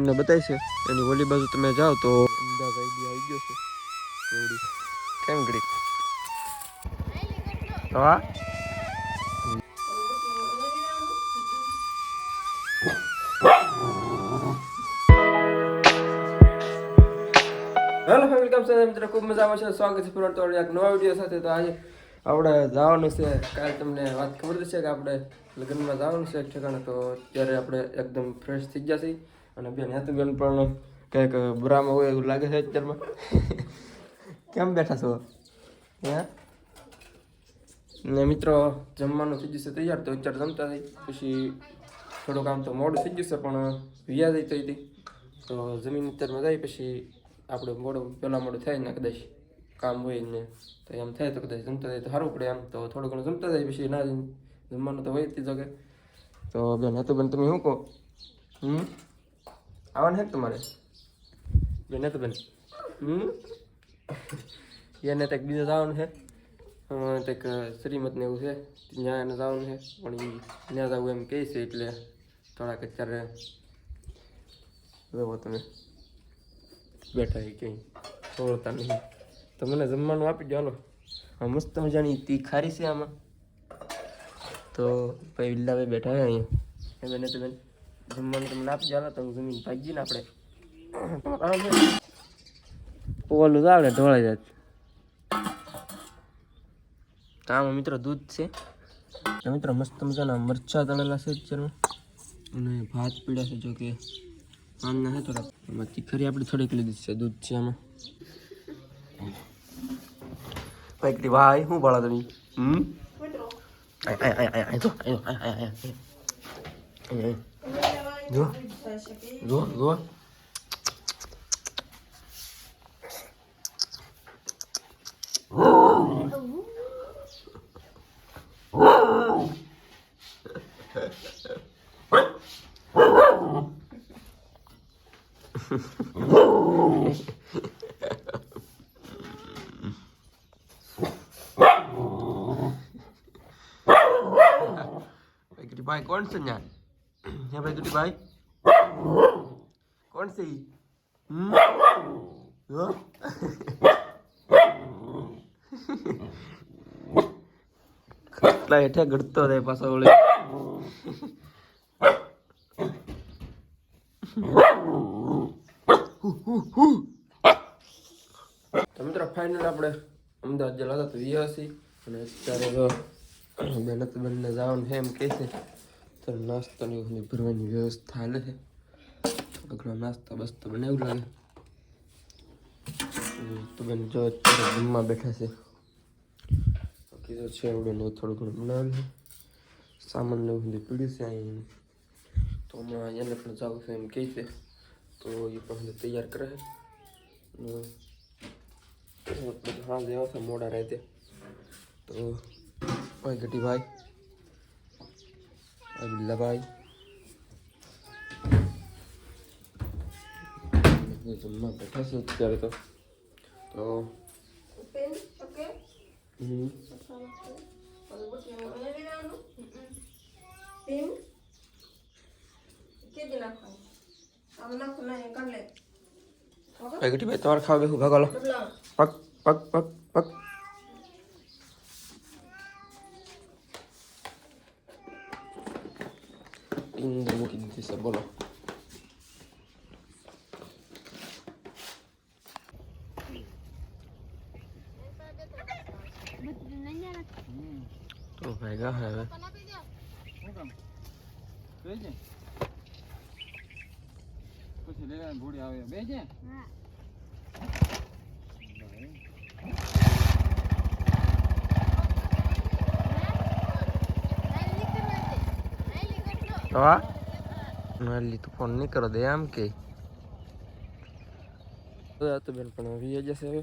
તમને બતાવી છે એની ઓલી બાજુ તમે જાઓ તો અંદાજ આઈડિયા આવી ગયો છે એવડી કેમ ઘડી હા હેલો ફેમિલી કેમ છો મિત્રો ખૂબ મજામાં છે સ્વાગત છે ફરી તો એક નવા વિડીયો સાથે તો આજે આપણે જવાનું છે કાલે તમને વાત ખબર છે કે આપણે લગ્નમાં જવાનું છે એક ઠેકાણે તો ત્યારે આપણે એકદમ ફ્રેશ થઈ ગયા છીએ અને બેન હેતુ બેન પણ કંઈક બુરામાં હોય એવું લાગે છે અત્યારમાં કેમ બેઠા છો હે ને મિત્રો જમવાનું થઈ જશે તૈયાર તો અત્યારે જમતા થઈ પછી થોડુંક આમ તો મોડું થઈ જશે પણ વ્યાજ થઈ હતી તો જમીન અત્યારમાં જાય પછી આપણે મોડું પહેલાં મોડું થાય ને કદાચ કામ હોય ને તો એમ થાય તો કદાચ જમતા જાય તો સારું પડે એમ તો થોડું ઘણું જમતા જાય પછી ના જમવાનું તો હોય જ જગે તો બેન હતું બેન તમે શું કહો આવવાનું છે તમારે બેન હતું બેન એને કંઈક બીજા જવાનું છે કંઈક શ્રીમત ને એવું છે ત્યાં એને જવાનું છે પણ એ ત્યાં જવું એમ કહે છે એટલે થોડાક અત્યારે જવો તમે બેઠા એ કંઈ છોડતા નહીં તો મને જમવાનું આપી દો હાલો હા મસ્ત મજાની તીખારી છે આમાં તો ભાઈ વિલ્લાભાઈ બેઠા હોય અહીંયા એમ એને તો બેન જમવાનું તમને આપી દો હાલો તો જમીન ભાગીએ ને આપણે ઓલું આવે ને ઢોળાઈ જાય તો આમાં મિત્રો દૂધ છે તો મિત્રો મસ્ત મજાના મરચાં તળેલા છે અત્યારમાં અને ભાત પીડા છે જો કે આમના છે થોડાક એમાં તીખરી આપણે થોડીક લીધી છે દૂધ છે આમાં ભાઈ ભાઈ શું ભાડા તમે જો જો જો भाई कौन से यहाँ है भाई गुटी भाई कौन से કેટલા હેઠે ઘડતો રહે પાછો ઓલે તો મિત્રો ફાઇનલ આપણે અમદાવાદ જેલા હતા તો વિયાસી અને અત્યારે મહેનત બંને જવાનું છે એમ કહે છે તો નાસ્તાની ભરવાની વ્યવસ્થા હાલે છે થોડો ઘણો નાસ્તા બસ્તો બનાવ્યું લાગે તો બેન જો અત્યારે જમવા બેઠા છે કીધું છે એવડું ને થોડું ઘણું બનાવેલું છે સામાન ને બધું પીડ્યું છે અહીં તો હમણાં એને પણ જવું છે એમ કહે છે તો એ પણ તૈયાર કરે છે હા જે આવશે મોડા રાતે તો ભાઈ ગટી ભાઈ અબિલ્લાભાઈ જમવા બેઠા છે અત્યારે તો ભાઈ ગટી ભાઈ તમારે ખાવા બેસું ભાગો લો પગ પગ પગ પગ ઇન્દ્ર મૂકી દીધી છે બોલો તો ભાઈ ગા હવે પછી લેવા ઘોડી આવે બે છે હા નાલી તું ફોન નહીં કરો દે આમ કે તો બેન પણ વી જશે હવે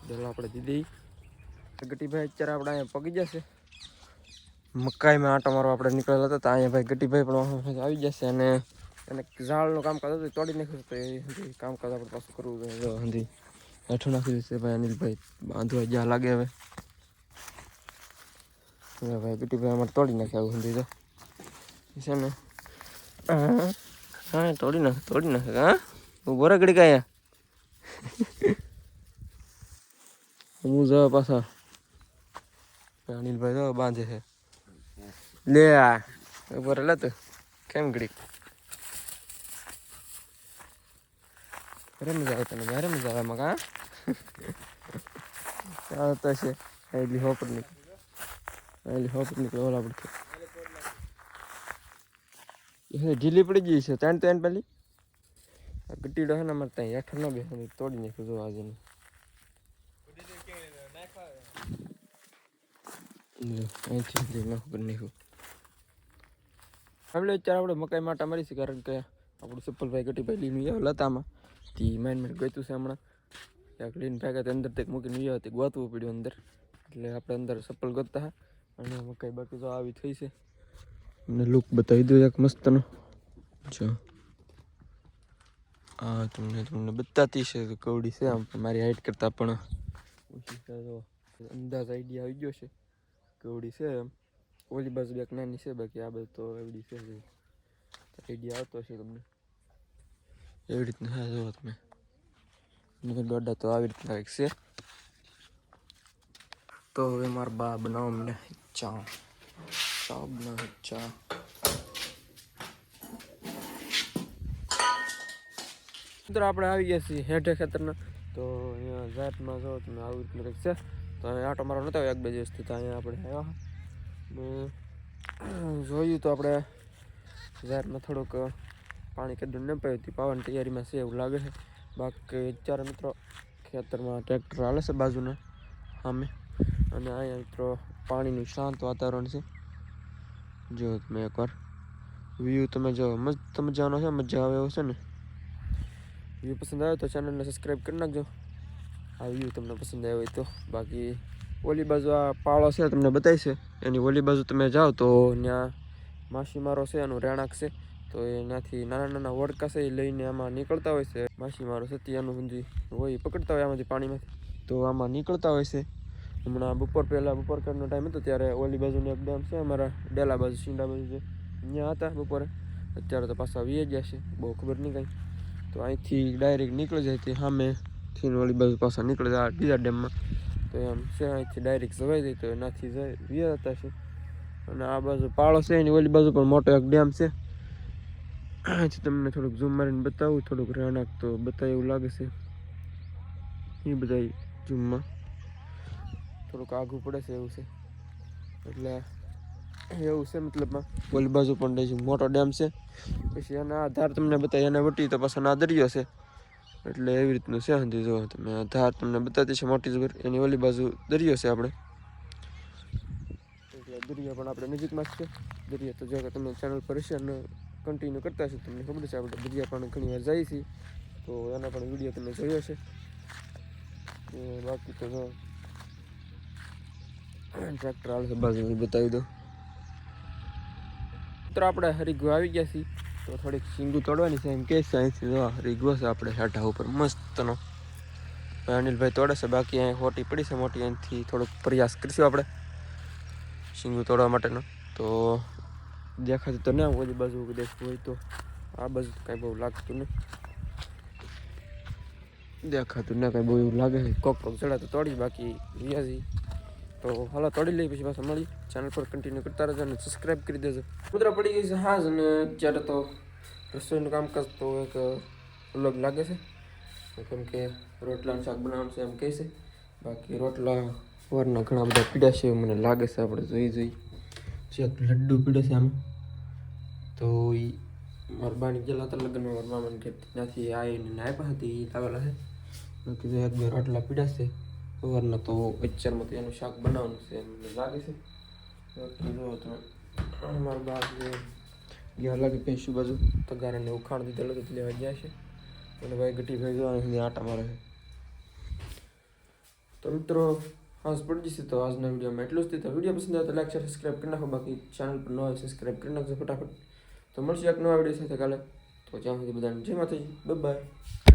પેલા આપણે દીધી ગટીભાઈ અત્યારે આપણે અહીંયા પગી જશે મકાઈમાં આંટો મારવા આપણે નીકળેલા હતા તો અહીંયા ભાઈ ગટીભાઈ પણ આવી જશે અને એને ઝાડનું કામકાજ હતું તોડી નાખ્યું તો એ કામકાજ આપણે પાછું કરવું જોઈએ હંધી હેઠું નાખી દેશે ભાઈ અનિલભાઈ બાંધવા જ્યાં લાગે હવે ભાઈ ગટીભાઈ અમારે તોડી નાખ્યા આવું હંધી તો છે ને હા તોડી નાખે હા ઉભો રે ઘડીક અહીંયા હું જવા પાછા અનિલભાઈ તો બાંધે છે લે આ ઉભો રે તો કેમ ઘડીક મજા આવે તને ઘરે મજા આવે એમાં કા આવતા છે આટલી હોપર નીકળે ઓલા પડશે એ ઢીલી પડી ગઈ છે ત્રણ પેલી આ ગટીડો છે ને અમારે ત્યાં હેઠળ ન બેસે તોડી નાખ્યું જો આજે અહીંથી નાખું કરી નાખ્યું આપણે અત્યારે આપણે મકાઈ માટે મારી છે કારણ કે આપણું સફલભાઈ ગટીભાઈ લઈને આવ્યો લતામાં તે માઇન્ડ ગયું છે હમણાં ક્યાંક લઈને ફેંકા અંદર તક મૂકીને આવ્યો તે ગોતવું પડ્યું અંદર એટલે આપણે અંદર સફલ ગોતતા અને મકાઈ બાકી તો આવી થઈ છે અમને લુક બતાવી દઉં એક મસ્તનો જો હા તમને બતાતી છે કવડી છે આમ મારી હાઈટ કરતાં પણ ઓછી છે તો અંદાજ આઈડિયા આવી ગયો છે કવડી છે એમ ઓલી બાજુ એક નાની છે બાકી આ બાજુ તો એવડી છે આઈડિયા આવતો હશે તમને એવી રીતના હા જુઓ તમે દોડા તો આવી રીતના કંઈક છે તો હવે મારા બા બનાવો મને ચા બનાવે ચા મિત્રો આપણે આવી ગયા છીએ હેઠે ખેતરના તો અહીંયા જાતમાં જો તમે આવી રીતના કંઈક છે તો અહીંયા આટો મારો નતો એક બે દિવસથી તો અહીંયા આપણે આવ્યા ને જોયું તો આપણે જાતમાં થોડુંક પાણી કદું ન પાયું હતી પાવાની તૈયારીમાં છે એવું લાગે છે બાકી અત્યારે મિત્રો ખેતરમાં ટ્રેક્ટર હાલે છે બાજુના સામે અને અહીંયા મિત્રો પાણીનું શાંત વાતાવરણ છે જો તમે એકવાર વ્યૂ તમે જો મસ્ત મજાનો છે મજા આવે એવું છે ને વ્યૂ પસંદ આવે તો ચેનલને સબસ્ક્રાઈબ કરી નાખજો આ વ્યૂ તમને પસંદ આવ્યો હોય તો બાકી ઓલી બાજુ આ પાળો છે તમને બતાવીશે એની ઓલી બાજુ તમે જાઓ તો ત્યાં માછીમારો છે એનું રહેણાંક છે તો એનાથી નાના વડકા છે એ લઈને આમાં નીકળતા હોય છે માછીમારો છે ત્યાંનું ઊંધી હોય પકડતા હોય આમાંથી પાણીમાંથી તો આમાં નીકળતા હોય છે હમણાં બપોર કાળનો ટાઈમ હતો ત્યારે ઓલી બાજુનું એક ડેમ છે અમારા ડેલા બાજુ શીંડા બાજુ છે ત્યાં હતા બપોરે અત્યારે તો પાછા વીએ ગયા છે બહુ ખબર નહીં કાંઈ તો અહીંથી ડાયરેક્ટ નીકળી જાય તે સામેથી ઓલી બાજુ પાછા નીકળી જાય બીજા ડેમમાં તો એમ છે અહીંથી ડાયરેક્ટ જવાઈ જાય તો એનાથી જાય વીએ જતા છે અને આ બાજુ પાળો છે એની ઓલી બાજુ પણ મોટો એક ડેમ છે અહીંથી તમને થોડુંક ઝૂમ મારીને બતાવું થોડુંક રહેણાંક તો બતાવે એવું લાગે છે એ બધા ઝૂમમાં થોડુંક આઘું પડે છે એવું છે એટલે એવું છે મતલબમાં ઓલી બાજુ પણ મોટો ડેમ છે પછી એના આધાર તમને બતાવી એને વટી તો પાછો ના દરિયો છે એટલે એવી રીતનું છે સમજી જો તમે આધાર તમને બતાવતી છે મોટી જબર એની ઓલી બાજુ દરિયો છે આપણે એટલે દરિયા પણ આપણે નજીકમાં જ છે દરિયા તો જો કે તમે ચેનલ પર હશે અને કન્ટિન્યુ કરતા હશે તમને ખબર છે આપણે દરિયા પણ ઘણી વાર જઈએ છીએ તો એના પણ વિડીયો તમે જોયો છે બાકી તો જો ટ્રેક્ટર હાલ છે બાજુ બતાવી દો મિત્રો આપણે હરીગો આવી ગયા છીએ તો થોડીક શીંગું તોડવાની છે એમ કે છે અહીંથી જો હરીગો છે આપણે હેઠા ઉપર મસ્તનો અનિલભાઈ તોડે છે બાકી અહીં હોટી પડી છે મોટી અહીંથી થોડોક પ્રયાસ કરીશું આપણે શીંગું તોડવા માટેનો તો દેખાતું તો ના ઓલી બાજુ દેખતું હોય તો આ બાજુ કાંઈ બહુ લાગતું નહીં દેખાતું ના કાંઈ બહુ એવું લાગે છે કોક ચડા તો તોડી બાકી વ્યાજી તો હાલો તોડી લઈ પછી પાછા મળી ચેનલ પર કન્ટિન્યુ કરતા રહેજો અને સબસ્ક્રાઈબ કરી દેજો મિત્રો પડી ગઈ છે હા અને અત્યારે તો રસોઈનું કામકાજ તો એક અલગ લાગે છે કેમ કે રોટલાનું શાક બનાવવાનું છે એમ કહે છે બાકી રોટલા વરના ઘણા બધા પીડા છે એવું મને લાગે છે આપણે જોઈ જે લડ્ડુ પીડે છે આમ તો એ મારા બાની ગયેલા હતા લગ્નમાં મારા મામાને ઘેર ત્યાંથી આવીને નાયપા હતી એ લાવેલા છે બાકી જો એક બે રોટલા પીડા છે વરના તો અત્યારમાં તો એનું શાક બનાવવાનું છે એમ મને લાગે છે બાકી જો તમે મારા બા ગયા લાગે પૈસું બાજુ તગારાને ઉખાણ દીધેલું તો લેવા ગયા છે અને ભાઈ ગટી ભાઈ જોવાની આટા મારે છે તો મિત્રો હાસ પડી જશે તો આજના વિડીયોમાં એટલું જ તો વિડીયો પસંદ આવે તો લાઈક શેર સબસ્ક્રાઈબ કરી નાખો બાકી ચેનલ પર ન હોય સબસ્ક્રાઈબ કરી નાખજો ફટાફટ તો મળશે એક નવા વિડીયો સાથે કાલે તો જ્યાં સુધી બધાને જય માતાજી બાય બાય